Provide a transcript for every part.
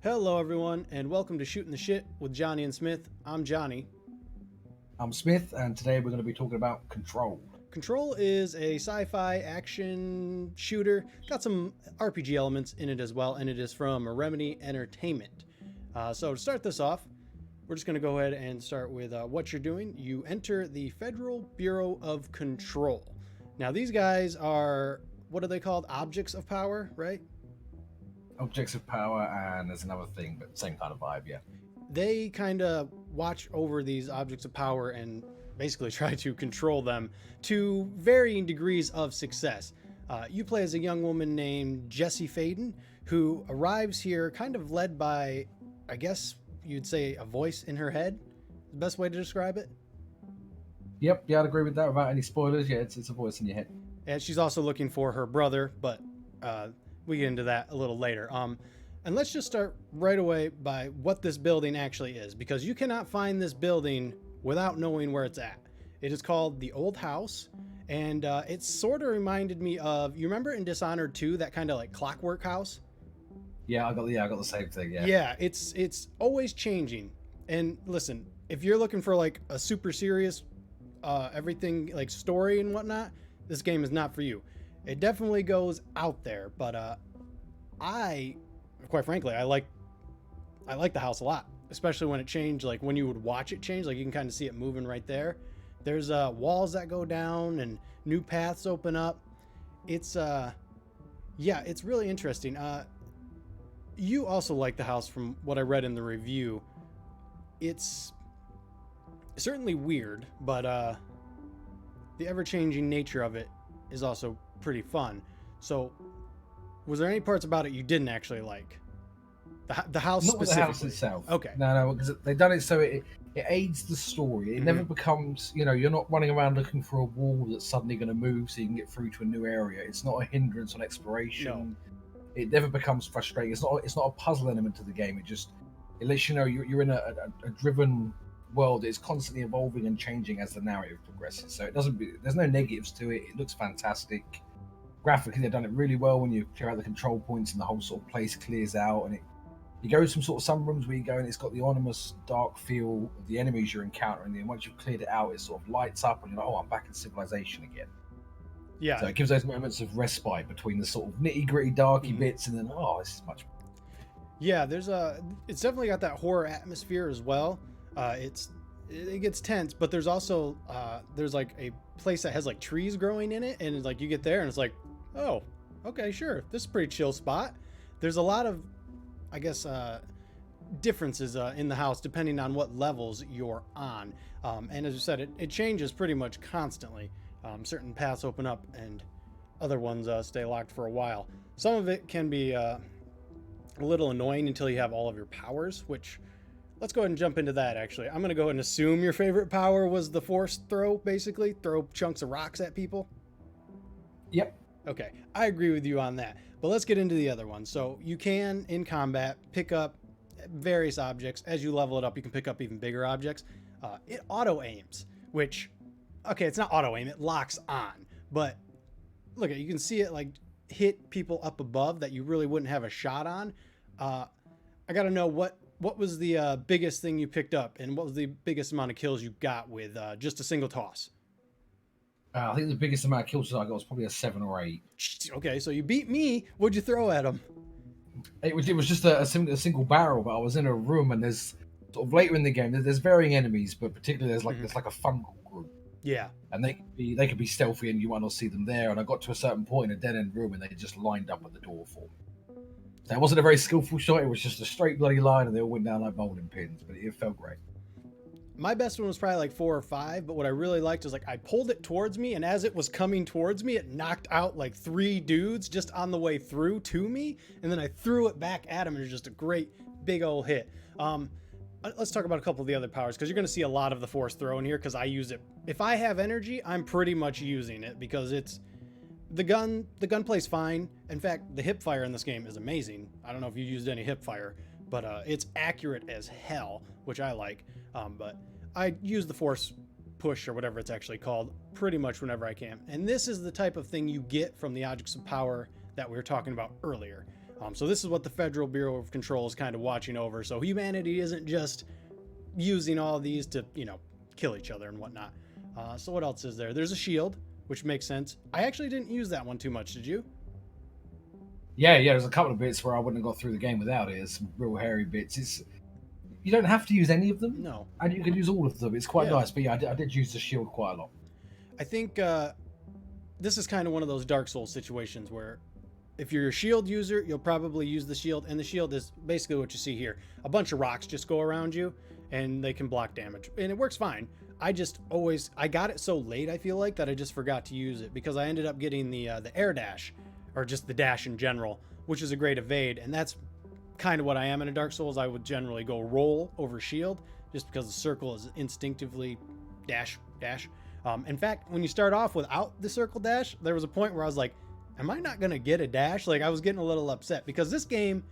Hello, everyone, and welcome to Shooting the Shit with Johnny and Smith. I'm Johnny. I'm Smith, and today we're going to be talking about Control. Control is a sci-fi action shooter. Got some RPG elements in it as well, and it is from Remedy Entertainment. So to start this off, we're just going to go ahead and start with what you're doing. You enter the Federal Bureau of Control. Now, these guys are, what are they called? Objects of power, right? Objects of power, and there's another thing, but same kind of vibe, yeah. They kind of watch over these objects of power and basically try to control them to varying degrees of success. You play as a young woman named Jessie Faden, who arrives here kind of led by, I guess you'd say, a voice in her head. The best way to describe it. Yep, yeah, I'd agree with that without any spoilers. Yeah, it's a voice in your head. And she's also looking for her brother, but we get into that a little later. And let's just start right away by what this building actually is, because you cannot find this building without knowing where it's at. It is called the Old House, and it sort of reminded me of, you remember in Dishonored 2, that kind of like clockwork house? Yeah, I got the same thing. Yeah. Yeah, it's always changing. And listen, if you're looking for like a super serious everything like story and whatnot, this game is not for you. It definitely goes out there, but quite frankly, I like the house a lot, especially when it changed, like when you would watch it change, like you can kind of see it moving right there. There's walls that go down and new paths open up. It's it's really interesting. You also like the house from what I read in the review. It's certainly weird, but the ever-changing nature of it is also pretty fun. So was there any parts about it you didn't actually like? The house Not specifically? the house itself. Okay. No, because they've done it so it aids the story. It never becomes, you're not running around looking for a wall that's suddenly going to move so you can get through to a new area. It's not a hindrance on exploration. No. It never becomes frustrating. It's not a puzzle element to the game. It lets you know you're in a driven world. It's constantly evolving and changing as the narrative progresses. So there's no negatives to it. It looks fantastic. Graphically, they've done it really well when you clear out the control points and the whole sort of place clears out, and you go to some rooms where you go and it's got the ominous dark feel of the enemies you're encountering. And once you've cleared it out, it sort of lights up and you're like, oh, I'm back in civilization again. Yeah. So it gives those moments of respite between the sort of nitty gritty darky bits and then, oh, this is much better. Yeah, it's definitely got that horror atmosphere as well. It gets tense, but there's also there's like a place that has like trees growing in it, and it's like you get there and it's like, oh, okay, sure, this is a pretty chill spot. There's a lot of, I guess, differences in the house depending on what levels you're on, and as you said, it changes pretty much constantly. Certain paths open up and other ones stay locked for a while. Some of it can be a little annoying until you have all of your powers, which, let's go ahead and jump into that. Actually, I'm going to go ahead and assume your favorite power was the force throw, basically throw chunks of rocks at people. Yep. Okay, I agree with you on that, but let's get into the other one. So you can, in combat, pick up various objects. As you level it up, you can pick up even bigger objects. It auto aims, which, okay, it's not auto aim, it locks on, but look, you can see it like hit people up above that you really wouldn't have a shot on. I gotta know what was the biggest thing you picked up, and what was the biggest amount of kills you got with just a single toss? I think the biggest amount of kills I got was probably a 7 or 8. Okay, so you beat me. What'd you throw at him? It was just a single barrel, but I was in a room and there's sort of later in the game there's varying enemies, but particularly there's like a fungal group. Yeah. And they could be stealthy and you might not see them there. And I got to a certain point in a dead end room and they just lined up at the door for me. So it wasn't a very skillful shot. It was just a straight bloody line and they all went down like bowling pins, but it felt great. My best one was probably like 4 or 5, but what I really liked was like I pulled it towards me, and as it was coming towards me, it knocked out like 3 dudes just on the way through to me, and then I threw it back at him, and it was just a great big old hit. Let's talk about a couple of the other powers, because you're going to see a lot of the force throw in here, because I use it. If I have energy, I'm pretty much using it, because it's the gun plays fine. In fact, the hip fire in this game is amazing. I don't know if you used any hip fire, but it's accurate as hell, which I like. But I use the force push, or whatever it's actually called, pretty much whenever I can. And this is the type of thing you get from the objects of power that we were talking about earlier. So this is what the Federal Bureau of Control is kind of watching over. So humanity isn't just using all these to, kill each other and whatnot. So what else is there? There's a shield, which makes sense. I actually didn't use that one too much. Did you? Yeah, there's a couple of bits where I wouldn't have got through the game without it. Some real hairy bits. You don't have to use any of them. No. And you can use all of them. It's quite Yeah. nice. But yeah, I did use the shield quite a lot. I think this is kind of one of those Dark Souls situations where if you're a shield user, you'll probably use the shield. And the shield is basically what you see here. A bunch of rocks just go around you and they can block damage. And it works fine. I got it so late, I feel like, that I just forgot to use it because I ended up getting the air dash, or just the dash in general, which is a great evade. And that's kind of what I am in a Dark Souls. I would generally go roll over shield just because the circle is instinctively dash. In fact, when you start off without the circle dash, there was a point where I was like, am I not going to get a dash? Like, I was getting a little upset because this game,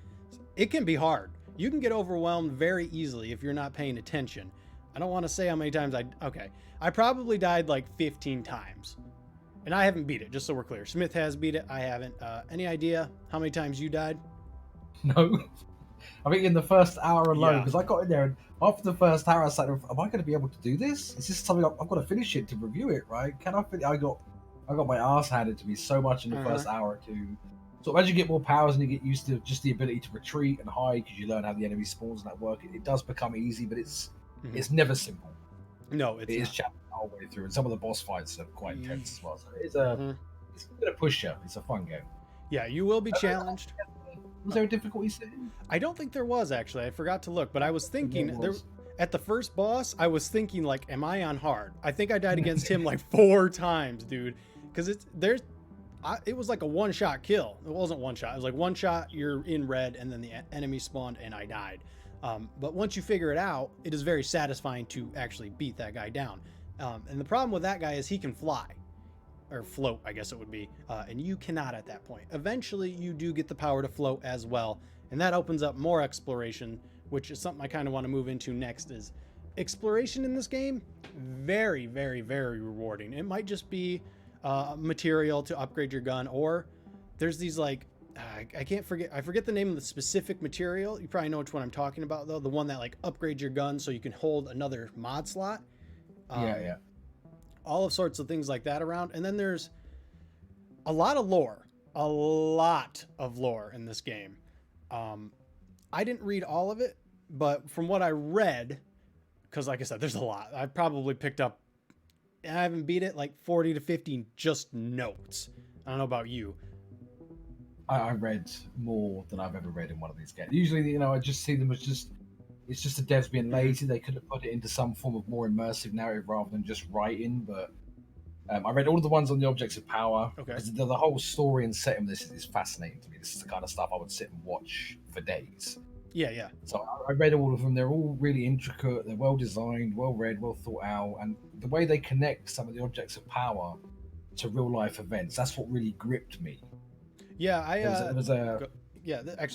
it can be hard. You can get overwhelmed very easily if you're not paying attention. I don't want to say how many times I probably died like 15 times. And I haven't beat it, just so we're clear. Smith has beat it. I haven't. Any idea how many times you died? No. I think in the first hour alone, Yeah. because I got in there and after the first hour, I was like, am I going to be able to do this? Is this something I've got to finish it to review it, right? Can I finish? I got my ass handed to me so much in the first hour or two. So as you get more powers and you get used to just the ability to retreat and hide because you learn how the enemy spawns and that work, it does become easy, but it's never simple. No, It is challenging the whole way through, and some of the boss fights are quite intense as well. So it's a bit of pusher. It's a fun game. Yeah, you will be challenged. Was there a difficulty setting? I don't think there was, actually. I forgot to look, but I was thinking There was. at the first boss, I was thinking like, am I on hard? I think I died against him like 4 times, dude. Because it was like a one-shot kill. It wasn't one shot. It was like one shot, you're in red, and then the enemy spawned, and I died. But once you figure it out, it is very satisfying to actually beat that guy down. And the problem with that guy is he can fly. Or float, I guess it would be. And you cannot at that point. Eventually, you do get the power to float as well. And that opens up more exploration, which is something I kind of want to move into next. Is exploration in this game very, very, very rewarding. It might just be material to upgrade your gun, or there's these like I forget the name of the specific material. You probably know which one I'm talking about, though. The one that like upgrades your gun so you can hold another mod slot. Yeah. All of sorts of things like that around. And then there's a lot of lore in this game. I didn't read all of it, but from what I read, because like I said, there's a lot. I probably picked up, and I haven't beat it, like 40 to 50 just notes. I don't know about you. I read more than I've ever read in one of these games. Usually, I just see them as it's just the devs being lazy. They could have put it into some form of more immersive narrative rather than just writing. But I read all of the ones on the objects of power. Okay. Because the whole story and setting of this is fascinating to me. This is the kind of stuff I would sit and watch for days. Yeah. So I read all of them. They're all really intricate. They're well designed, well read, well thought out. And the way they connect some of the objects of power to real life events, that's what really gripped me. Yeah, actually,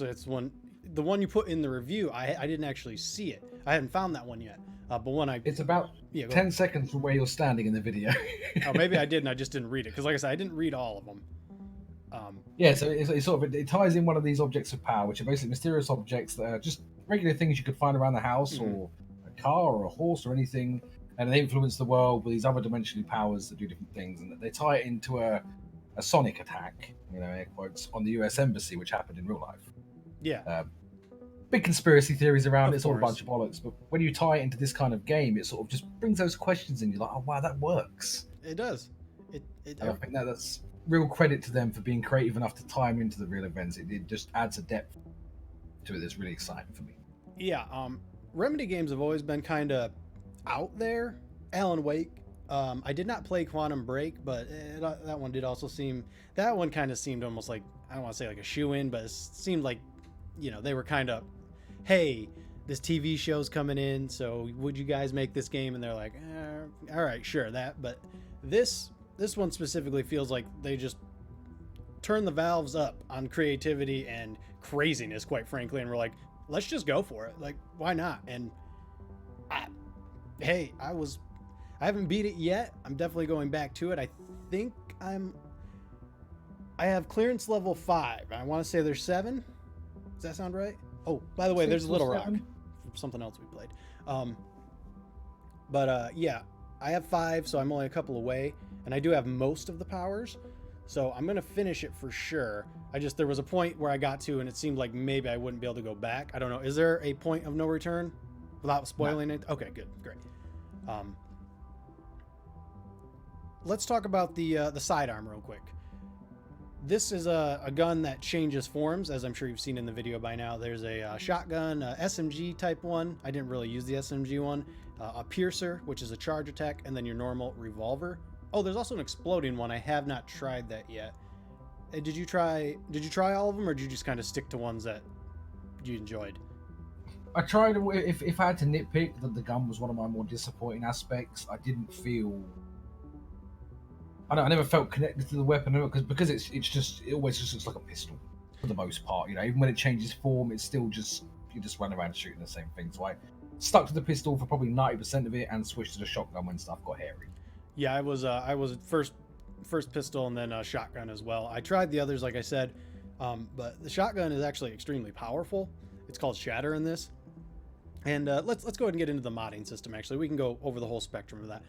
that's the one you put in the review. I didn't actually see it. I hadn't found that one yet. But when it's about 10 seconds from where you're standing in the video. Oh, maybe I did and I just didn't read it, because like I said, I didn't read all of them. So it's sort of, it ties in one of these objects of power, which are basically mysterious objects that are just regular things you could find around the house, or a car or a horse or anything, and they influence the world with these other dimensional powers that do different things, and they tie it into a sonic attack, air quotes, on the US Embassy, which happened in real life. Yeah. Big conspiracy theories around it. It's all a course. bunch of bollocks, but when you tie it into this kind of game, it sort of just brings those questions in. You're like, oh wow, that works. It does. And I think that's real credit to them for being creative enough to tie them into the real events. It just adds a depth to it that's really exciting for me. Yeah. Remedy games have always been kind of out there. Alan Wake. I did not play Quantum Break, but that one did also seem. That one kind of seemed almost like, I don't want to say like a shoe-in, but it seemed like, they were kind of, hey, this TV show's coming in, so would you guys make this game? And they're like, all right, sure, that. But this one specifically feels like they just turn the valves up on creativity and craziness, quite frankly, and we're like, let's just go for it. Like, why not? And I haven't beat it yet. I'm definitely going back to it. I think I have clearance level 5. I want to say there's 7. Does that sound right? Oh, by the way, there's 6 a or Little Rock 7. from something else we played. Yeah, I have 5, so I'm only a couple away, and I do have most of the powers, so I'm gonna finish it for sure. There was a point where I got to, and it seemed like maybe I wouldn't be able to go back. I don't know. Is there a point of no return without spoiling it? Okay, good, great. Let's talk about the sidearm real quick. This is a gun that changes forms, as I'm sure you've seen in the video by now. There's a shotgun, a SMG type one. I didn't really use the SMG one. A piercer, which is a charge attack, and then your normal revolver. Oh, there's also an exploding one. I have not tried that yet. Did you try all of them, or did you just kind of stick to ones that you enjoyed? I tried. If I had to nitpick, that the gun was one of my more disappointing aspects. I didn't feel. I never felt connected to the weapon because it always just looks like a pistol for the most part. You know, even when it changes form, it's still just you just run around shooting the same thing. So I stuck to the pistol for probably 90% of it and switched to the shotgun when stuff got hairy. Yeah, I was first pistol and then shotgun as well. I tried the others, like I said, but the shotgun is actually extremely powerful. It's called Shatter in this. And let's go ahead and get into the modding system. Actually, we can go over the whole spectrum of that.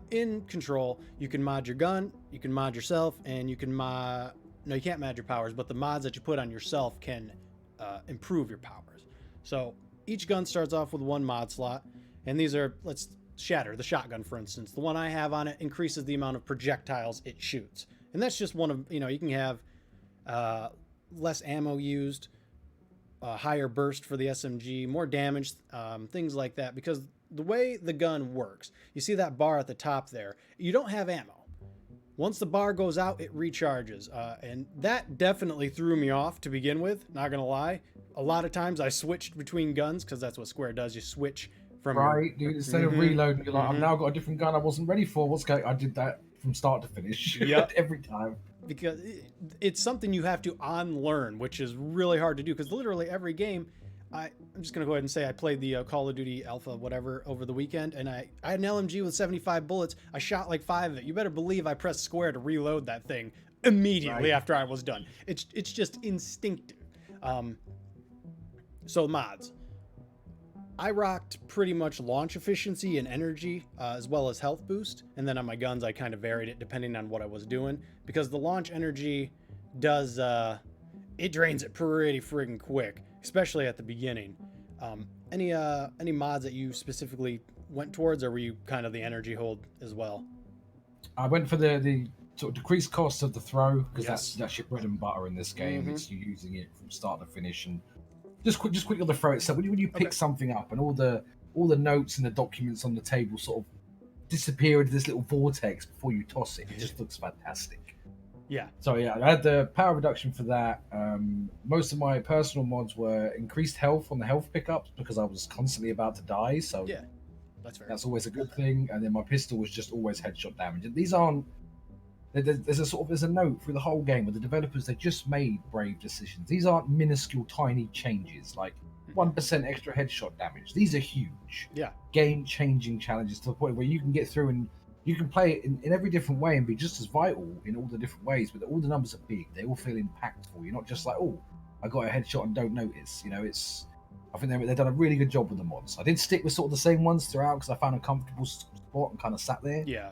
In Control, you can mod your gun, you can mod yourself, and you can mod. No, you can't mod your powers, but the mods that you put on yourself can improve your powers. So each gun starts off with 1 mod slot, and these are, let's Shatter, the shotgun, for instance. The one I have on it increases the amount of projectiles it shoots, and that's just one of, you can have less ammo used. Higher burst for the SMG, more damage, things like that, because the way the gun works, you see that bar at the top there, you don't have ammo. Once the bar goes out, it recharges, and that definitely threw me off to begin with, not gonna lie. A lot of times I switched between guns, because that's what Square does, you switch from dude, instead of reloading, you're like, I've now got a different gun I wasn't ready for. What's going? I did that from start to finish. Yep. Every time. Because it's something you have to unlearn, which is really hard to do, because literally every game, I'm just going to go ahead and say I played the Call of Duty Alpha whatever over the weekend, and I had an LMG with 75 bullets. I shot like 5 of it. You better believe I pressed square to reload that thing immediately after I was done. It's just instinctive. So mods. I rocked pretty much launch efficiency and energy, as well as health boost. And then on my guns, I kind of varied it depending on what I was doing, because the launch energy does, it drains it pretty friggin' quick, especially at the beginning. Any mods that you specifically went towards, or were you kind of the energy hold as well? I went for the sort of decreased cost of the throw, because Yes. that's your bread and butter in this game. Mhm. It's you using it from start to finish, and just quickly on the throw itself. When you pick Okay. something up, and all the notes and the documents on the table sort of disappear into this little vortex before you toss it, it just looks fantastic. Yeah. So yeah, I had the power reduction for that. Most of my personal mods were increased health on the health pickups, because I was constantly about to die. So Yeah. That's fair. that's always a good thing. And then my pistol was just always headshot damage. And these aren't. There's a note through the whole game where the developers, they just made brave decisions. These aren't minuscule, tiny changes like 1% extra headshot damage. These are huge, Yeah. game-changing challenges to the point where you can get through and you can play it in every different way and be just as vital in all the different ways. But all the numbers are big; they all feel impactful. You're not just like, oh, I got a headshot and don't notice. I think they've done a really good job with the mods. I did stick with sort of the same ones throughout because I found a comfortable spot and kind of sat there. Yeah.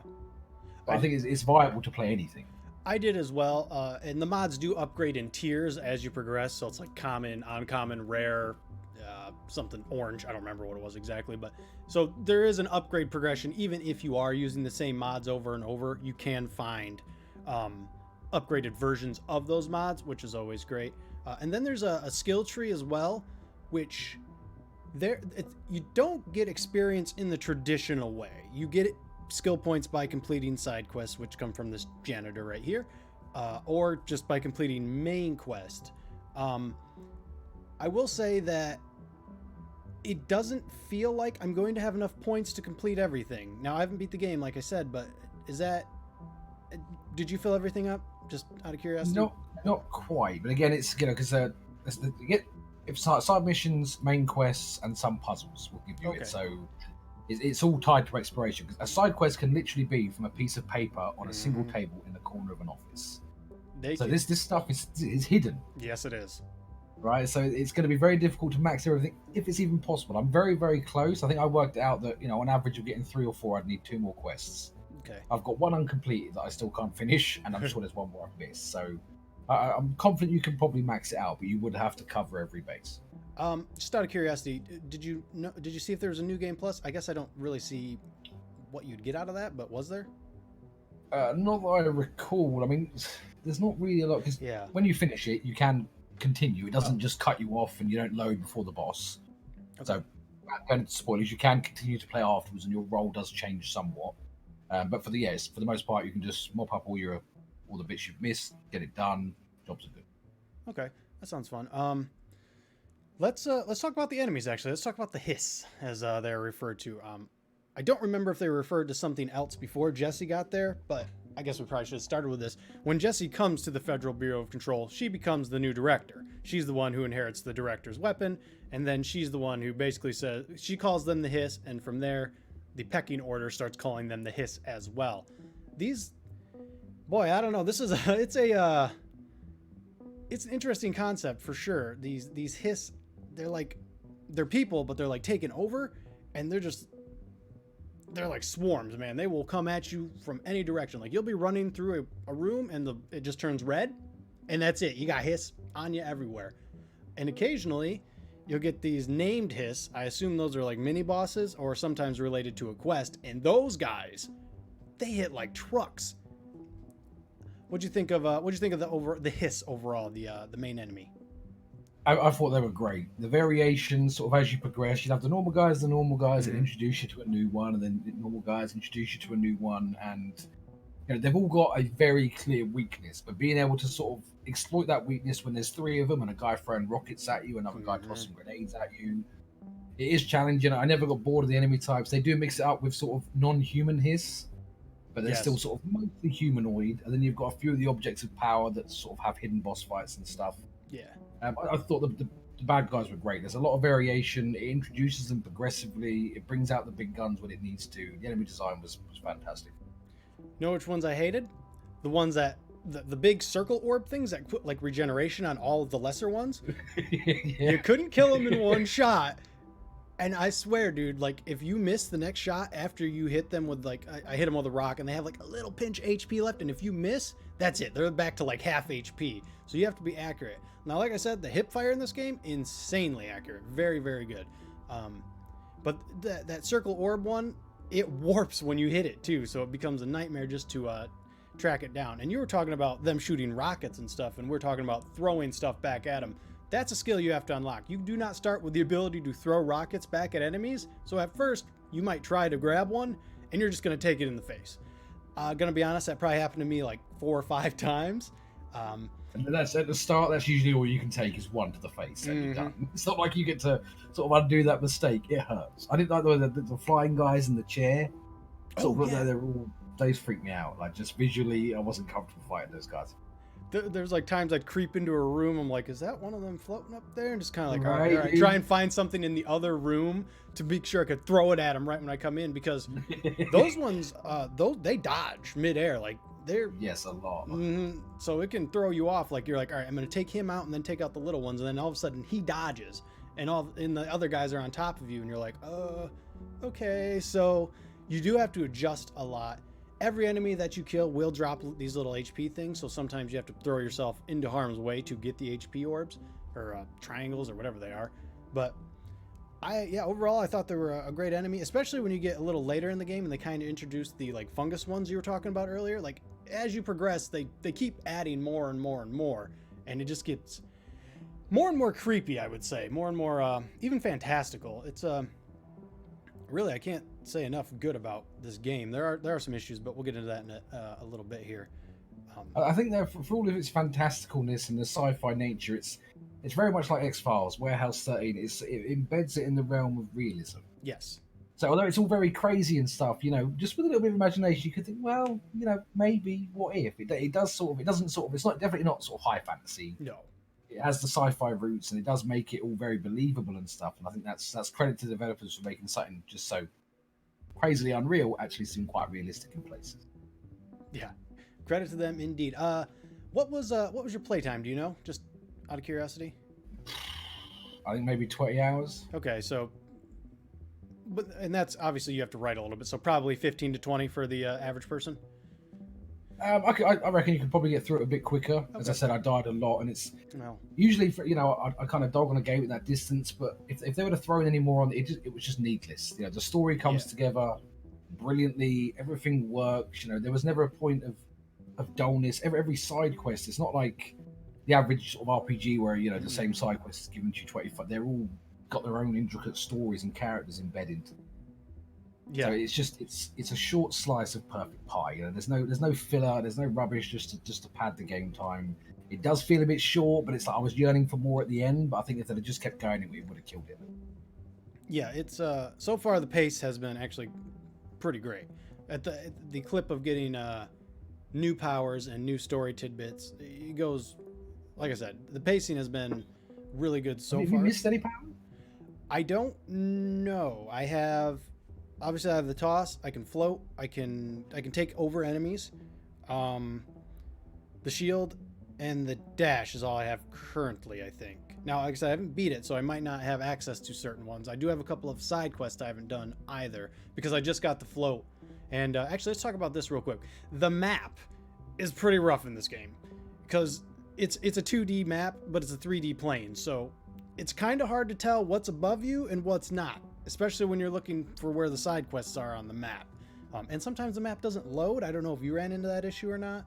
But I think it's viable to play anything. I did as well, and the mods do upgrade in tiers as you progress, so it's like common, uncommon, rare, something orange. I don't remember what it was exactly, but so there is an upgrade progression. Even if you are using the same mods over and over, you can find upgraded versions of those mods, which is always great. And then there's a skill tree as well, which you don't get experience in the traditional way. You get skill points by completing side quests, which come from this janitor right here, or just by completing main quest. I will say that it doesn't feel like I'm going to have enough points to complete everything. Now, I haven't beat the game, like I said, but did you fill everything up? Just out of curiosity? Not quite. But again, it's because you get side missions, main quests, and some puzzles will give you Okay. it. So it's all tied to exploration. Because a side quest can literally be from a piece of paper on a single table in the corner of an office. This stuff is hidden. Yes, it is. right? So it's going to be very difficult to max everything if it's even possible. I'm very, very close. I think I worked out that, on average of getting 3 or 4, I'd need 2 more quests. Okay. I've got one uncompleted that I still can't finish, and I'm sure there's one more I've missed. So I'm confident you can probably max it out, but you would have to cover every base. Just out of curiosity, did you know? Did you see if there was a new game plus? I guess I don't really see what you'd get out of that, but was there? Not that I recall. I mean, there's not really a lot because Yeah. when you finish it, you can continue. It doesn't just cut you off and you don't load before the boss. Okay. So, without going into spoilers, you can continue to play afterwards, and your role does change somewhat. But for the most part, you can just mop up all the bits you've missed, get it done. Jobs are good. Okay, that sounds fun. Let's talk about the enemies. Actually, let's talk about the hiss as they're referred to. I don't remember if they referred to something else before Jesse got there, but I guess we probably should have started with this. When Jesse comes to the Federal Bureau of Control, she becomes the new director. She's the one who inherits the director's weapon, and then she's the one who basically says, she calls them the hiss, and from there, the pecking order starts calling them the hiss as well. Boy, I don't know. It's an interesting concept for sure. These hiss, they're people, but they're like taken over, and they're like swarms, man. They will come at you from any direction. Like, you'll be running through a room and it just turns red, and that's it. You got hiss on you everywhere. And occasionally you'll get these named hiss. I assume those are like mini bosses or sometimes related to a quest. And those guys, they hit like trucks. What'd you think of the hiss overall, the main enemy? I thought they were great. The variations, sort of as you progress, you'd have the normal guys that introduce you to a new one, and then the normal guys introduce you to a new one, and they've all got a very clear weakness. But being able to sort of exploit that weakness when there's 3 of them, and a guy throwing rockets at you, another guy tossing grenades at you, it is challenging. I never got bored of the enemy types. They do mix it up with sort of non-human hiss, but they're still sort of mostly humanoid. And then you've got a few of the objects of power that sort of have hidden boss fights and stuff. Yeah. I thought the bad guys were great. There's a lot of variation. It introduces them progressively. It brings out the big guns when it needs to. The enemy design was fantastic. You know which ones I hated? The ones that the big circle orb things that put like regeneration on all of the lesser ones. Yeah. You couldn't kill them in one shot. And I swear, dude, like if you miss the next shot after you hit them with like I hit them with a rock and they have like a little pinch HP left, and if you miss, that's it. They're back to like half HP. So you have to be accurate. Now, like I said, the hip fire in this game, insanely accurate. Very, very good. But that circle orb one, it warps when you hit it too. So it becomes a nightmare just to track it down. And you were talking about them shooting rockets and stuff, and we're talking about throwing stuff back at them. That's a skill you have to unlock. You do not start with the ability to throw rockets back at enemies. So at first, you might try to grab one, and you're just going to take it in the face. Gonna be honest, that probably happened to me like 4 or 5 times. And that's at the start. That's usually all you can take is one to the face, and you're done. It's not like you get to sort of undo that mistake. It hurts. I didn't like the flying guys in the chair. Those freaked me out. Like, just visually, I wasn't comfortable fighting those guys. There's like times I'd creep into a room. I'm like, is that one of them floating up there? And just kind of like, all Right. right, try and find something in the other room to make sure I could throw it at them right when I come in, because those ones, they dodge midair. Like they're Yes, a lot. so it can throw you off. Like you're like, all right, I'm gonna take him out and then take out the little ones, and then all of a sudden he dodges, and the other guys are on top of you, and you're like, okay. So you do have to adjust a lot. Every enemy that you kill will drop these little HP things, so sometimes you have to throw yourself into harm's way to get the HP orbs or triangles or whatever they are. But overall I thought they were a great enemy, especially when you get a little later in the game and they kind of introduced the like fungus ones you were talking about earlier. Like as you progress, they keep adding more and more and more, and it just gets more and more creepy, I would say, more and more even fantastical. It's really, I can't say enough good about this game. There are some issues, but we'll get into that in a little bit here. I think that for all of its fantasticalness and the sci-fi nature, it's very much like X-Files, Warehouse 13. It embeds it in the realm of realism. Yes. So although it's all very crazy and stuff, just with a little bit of imagination, you could think, well, maybe what if it does sort of, it doesn't sort of, it's not definitely not sort of high fantasy. No. It has the sci-fi roots, and it does make it all very believable and stuff. And I think that's credit to the developers for making something just so crazily unreal actually seem quite realistic in places. Yeah, credit to them indeed. What was your playtime? Do you know? Just out of curiosity. I think maybe 20 hours. Okay, so, and that's obviously you have to write a little bit, so probably 15 to 20 for the average person. I reckon you could probably get through it a bit quicker. As I Okay. said, I died a lot, and it's Well, usually for, I kind of dog on a game at that distance. But if they would have thrown any more on it, it was just needless. The story comes yeah. together brilliantly. Everything works. There was never a point of dullness. Every side quest, it's not like the average sort of RPG where the same side quest is given to you 25. They're all got their own intricate stories and characters embedded into them. So Yeah. it's a short slice of perfect pie. There's no filler, there's no rubbish just to pad the game time. It does feel a bit short, but it's like I was yearning for more at the end. But I think if they'd have just kept going, it would have killed it. Yeah, it's so far the pace has been actually pretty great. At the clip of getting new powers and new story tidbits, it goes, like I said, the pacing has been really good so Have far. you missed any power? I don't know. I have the toss. I can float. I can take over enemies. The shield and the dash is all I have currently, I think. Now, like I said, I haven't beat it, so I might not have access to certain ones. I do have a couple of side quests I haven't done either because I just got the float. And actually, let's talk about this real quick. The map is pretty rough in this game because it's a 2D map, but it's a 3D plane. So it's kind of hard to tell what's above you and what's not, especially when you're looking for where the side quests are on the map. And sometimes the map doesn't load. I don't know if you ran into that issue or not.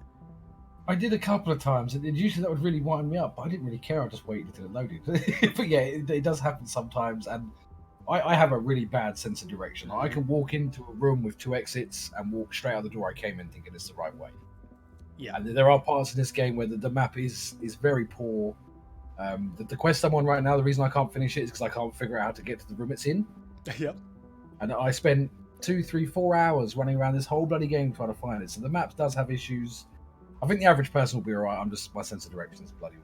I did a couple of times, and usually that would really wind me up, but I didn't really care. I just waited until it loaded. But yeah, it does happen sometimes, and I have a really bad sense of direction. I can walk into a room with 2 exits and walk straight out the door I came in thinking it's the right way. Yeah. And there are parts of this game where the map is very poor. The quest I'm on right now, the reason I can't finish it is because I can't figure out how to get to the room it's in. Yep. And I spent 2, 3, 4 hours running around this whole bloody game trying to find it. So the map does have issues. I think the average person will be alright. My sense of direction is bloody.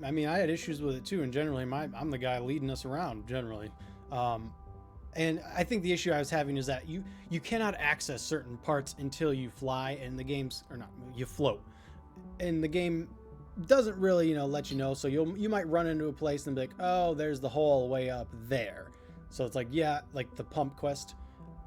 I mean, I had issues with it too, and generally, I'm the guy leading us around generally. And I think the issue I was having is that you cannot access certain parts until you fly, and the game's or not you float, and the game doesn't really let you know. So you might run into a place and be like, oh, there's the hole way up there. So it's like, yeah, like the pump quest.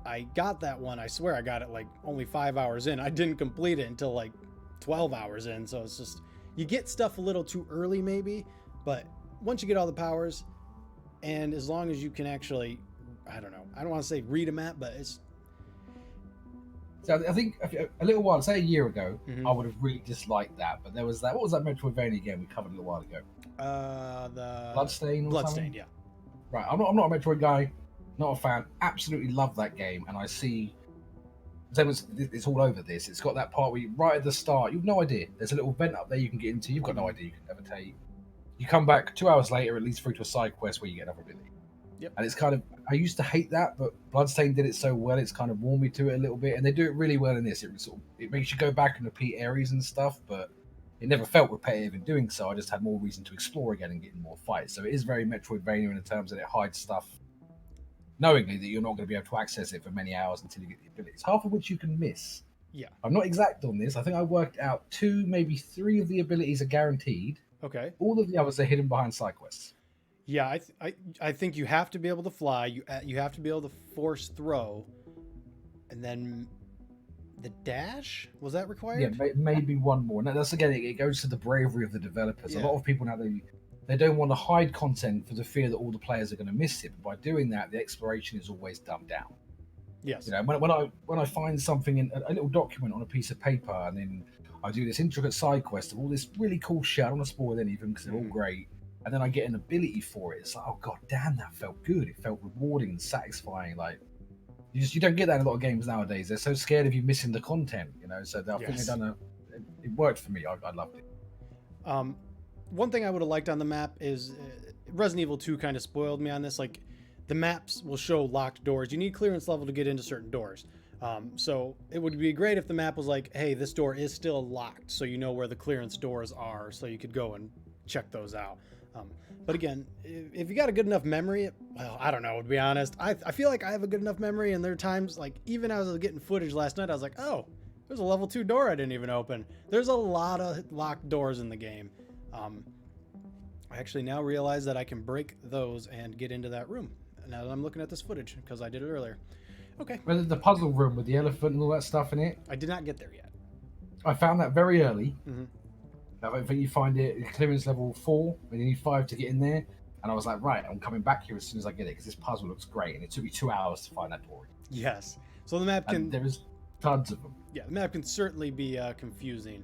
I got that one. I swear I got it like only 5 hours in. I didn't complete it until like 12 hours in. So it's just, you get stuff a little too early maybe, but once you get all the powers, and as long as you can actually, I don't know, I don't want to say read a map, but it's... So I think a little while, say a year ago, Mhm. I would have really disliked that. But there was that, what was that Metroidvania game we covered a little while ago? The Bloodstain or Bloodstained, something? yeah. Right, I'm not a Metroid guy, not a fan. Absolutely love that game, and I see it's all over this. It's got that part where right at the start, you've no idea. There's a little vent up there you can get into. You've got no idea. You can never take. You come back 2 hours later, it leads through to a side quest where you get another ability. Yep. And it's kind of, I used to hate that, but Bloodstained did it so well. It's kind of warmed me to it a little bit, and they do it really well in this. It makes you go back and repeat areas and stuff, but it never felt repetitive in doing so. I just had more reason to explore again and get in more fights. So it is very Metroidvania in the terms that it hides stuff, knowingly that you're not going to be able to access it for many hours until you get the abilities, half of which you can miss. Yeah. I'm not exact on this. I think I worked out 2, maybe 3 of the abilities are guaranteed. Okay. All of the others are hidden behind side quests. Yeah, I think you have to be able to fly. You have to be able to force throw, and then the dash, was that required? Yeah, maybe one more. Now that's again, it goes to the bravery of the developers. Yeah. A lot of people now they don't want to hide content for the fear that all the players are going to miss it. But by doing that, the exploration is always dumbed down. Yes. When I find something in a little document on a piece of paper, and then I do this intricate side quest of all this really cool shit. I don't want to spoil any of them because they're all great. And then I get an ability for it. It's like, oh god damn, that felt good. It felt rewarding and satisfying. Like you don't get that in a lot of games nowadays. They're so scared of you missing the content, So I think they've done it worked for me. I loved it. One thing I would have liked on the map is Resident Evil 2 kind of spoiled me on this. Like, the maps will show locked doors. You need clearance level to get into certain doors. So it would be great if the map was like, hey, this door is still locked, so you know where the clearance doors are, so you could go and check those out. But again, if you got a good enough memory, well, I don't know, to be honest. I feel like I have a good enough memory, and there are times, like, even as I was getting footage last night, I was like, oh, there's a level 2 door I didn't even open. There's a lot of locked doors in the game. I actually now realize that I can break those and get into that room. Now that I'm looking at this footage, because I did it earlier. Okay. Well, the puzzle room with the elephant and all that stuff in it. I did not get there yet. I found that very early. Mm-hmm. I think you find it at clearance level 4, and you need 5 to get in there. And I was like, right, I'm coming back here as soon as I get it because this puzzle looks great, and it took me 2 hours to find that door. Yes. So the map can. And there is tons of them. Yeah, the map can certainly be confusing.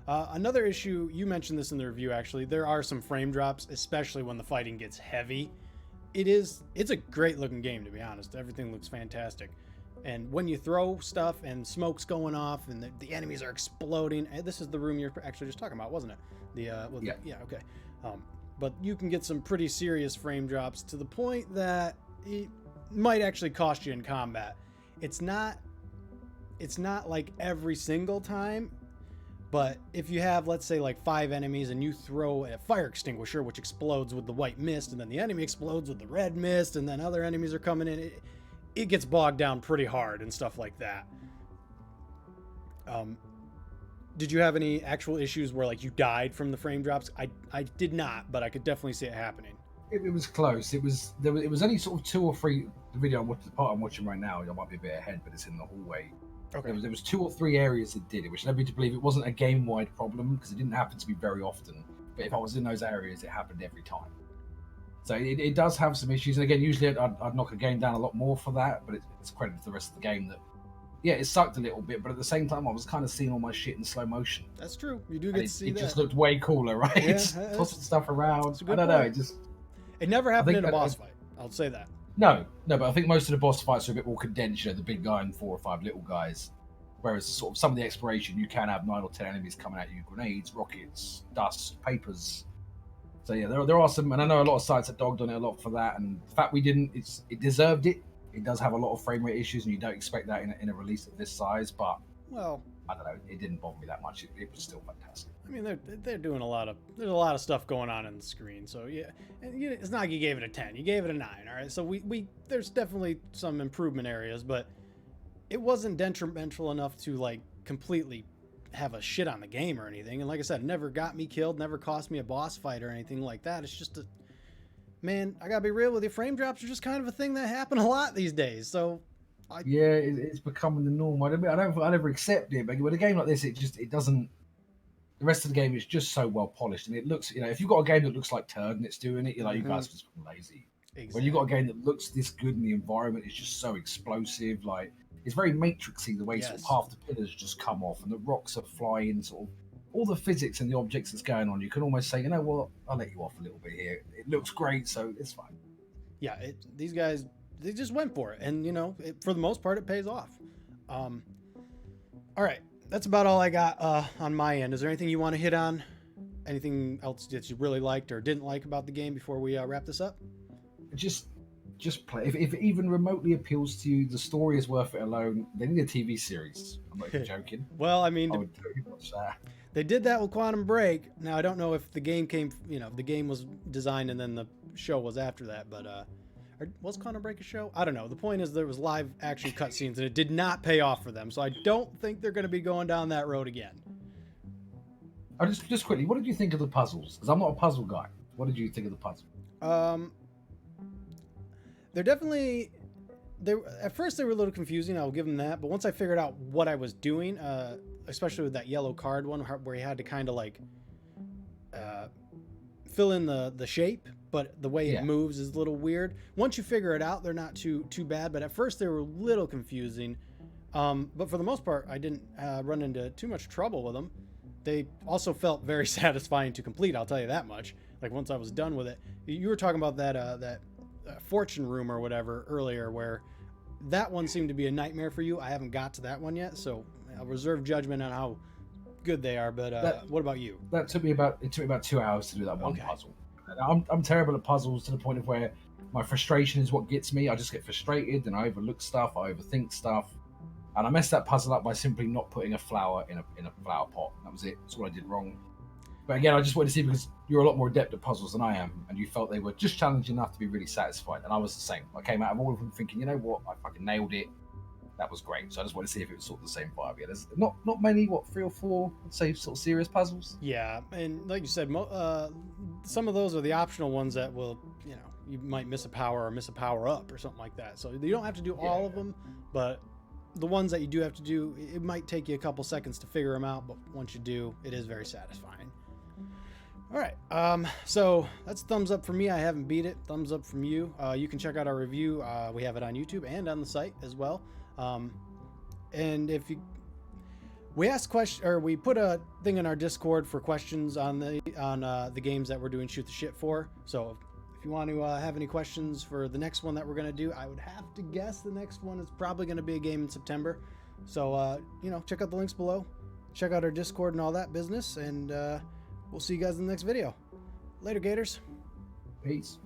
Another issue, you mentioned this in the review actually, there are some frame drops, especially when the fighting gets heavy. It's a great looking game, to be honest. Everything looks fantastic. And when you throw stuff and smoke's going off and the enemies are exploding, this is the room you're actually just talking about, wasn't it? Yeah, okay. But you can get some pretty serious frame drops to the point that it might actually cost you in combat. It's not like every single time, but if you have, let's say, like 5 enemies and you throw a fire extinguisher, which explodes with the white mist, and then the enemy explodes with the red mist, and then other enemies are coming in, it gets bogged down pretty hard and stuff like that. Did you have any actual issues where like you died from the frame drops? I did not, but I could definitely see it happening. It was close. It was only sort of 2 or 3. The video the part I'm watching right now, I might be a bit ahead, but it's in the hallway. Okay. There was 2 or 3 areas that did it, which led me to believe it wasn't a game-wide problem because it didn't happen to me very often. But if I was in those areas, it happened every time. So it does have some issues. And again, usually I'd knock a game down a lot more for that, but it's credit to the rest of the game that, yeah, it sucked a little bit, but at the same time, I was kind of seeing all my shit in slow motion. That's true. You do get to see it that. It just looked way cooler, right? Yeah, tossing stuff around. I don't know. It never happened in a boss fight. I'll say that. No, but I think most of the boss fights are a bit more condensed. You know, the big guy and 4 or 5 little guys. Whereas sort of some of the exploration, you can have 9 or 10 enemies coming at you, grenades, rockets, dust, papers. So yeah, there are some, and I know a lot of sites that dogged on it a lot for that. And the fact we didn't, it deserved it. It does have a lot of frame rate issues, and you don't expect that in a release of this size. But well, I don't know, it didn't bother me that much. It was still fantastic. I mean, they're doing there's a lot of stuff going on in the screen. So yeah, and it's not like you gave it a 10, you gave it a 9. All right, so we there's definitely some improvement areas, but it wasn't detrimental enough to like completely have a shit on the game or anything. And like I said, it never got me killed, never cost me a boss fight or anything like that. It's just man, I gotta be real with you. Frame drops are just kind of a thing that happen a lot these days. So it's becoming the norm. I never accept it, but with a game like this, it doesn't. The rest of the game is just so well polished, and it looks. You know, if you've got a game that looks like turd and it's doing it, you're like, you guys are just lazy. Exactly. When you've got a game that looks this good and the environment is just so explosive, like it's very Matrixy the way sort of half the pillars just come off and the rocks are flying, sort of all the physics and the objects that's going on. You can almost say, you know what, I'll let you off a little bit here. It looks great, so it's fine. Yeah, these guys, they just went for it, and you know, for the most part, it pays off. All right, that's about all I got on my end. Is there anything you want to hit on? Anything else that you really liked or didn't like about the game before we wrap this up? Just play. If it even remotely appeals to you, the story is worth it alone. They need a TV series. I'm not even joking. Well, I mean, I would totally watch that. They did that with Quantum Break. Now I don't know if the game the game was designed and then the show was after that, but or was Quantum Break a show? I don't know. The point is there was live action cutscenes and it did not pay off for them. So I don't think they're going to be going down that road again. Just quickly, what did you think of the puzzles? Because I'm not a puzzle guy. What did you think of the puzzle? They're definitely at first they were a little confusing. I'll give them that. But once I figured out what I was doing, especially with that yellow card one where you had to kind of like fill in the shape, but the way it moves is a little weird. Once you figure it out, they're not too bad. But at first they were a little confusing. But for the most part, I didn't run into too much trouble with them. They also felt very satisfying to complete. I'll tell you that much. Like once I was done with it, you were talking about that fortune room or whatever earlier, where that one seemed to be a nightmare for you. I haven't got to that one yet, so I'll reserve judgment on how good they are. But what about you? It took me about 2 hours to do that one puzzle. I'm terrible at puzzles to the point of where my frustration is what gets me. I just get frustrated and I overlook stuff, I overthink stuff, and I messed that puzzle up by simply not putting a flower in a flower pot. That was it. That's what I did wrong. But again, I just wanted to see, because you're a lot more adept at puzzles than I am, and you felt they were just challenging enough to be really satisfied, and I was the same. I came out of all of them thinking, you know what, I fucking nailed it. that was great. So I just wanted to see if it was sort of the same vibe. Yeah, there's not many, what, 3 or 4, I'd say, sort of serious puzzles. Yeah, and like you said, some of those are the optional ones that will, you know, you might miss a power or miss a power up or something like that. So you don't have to do all of them, but the ones that you do have to do, it might take you a couple seconds to figure them out, but once you do, it is very satisfying. All right, so that's thumbs up for me. I haven't beat it. Thumbs up from you. You can check out our review. We have it on YouTube and on the site as well. And if you, we asked question, or we put a thing in our Discord for questions on the games that we're doing Shoot the Shit for. So if you want to have any questions for the next one that we're gonna do, I would have to guess the next one is probably gonna be a game in September. So you know, check out the links below. Check out our Discord and all that business, and we'll see you guys in the next video. Later, Gators. Peace.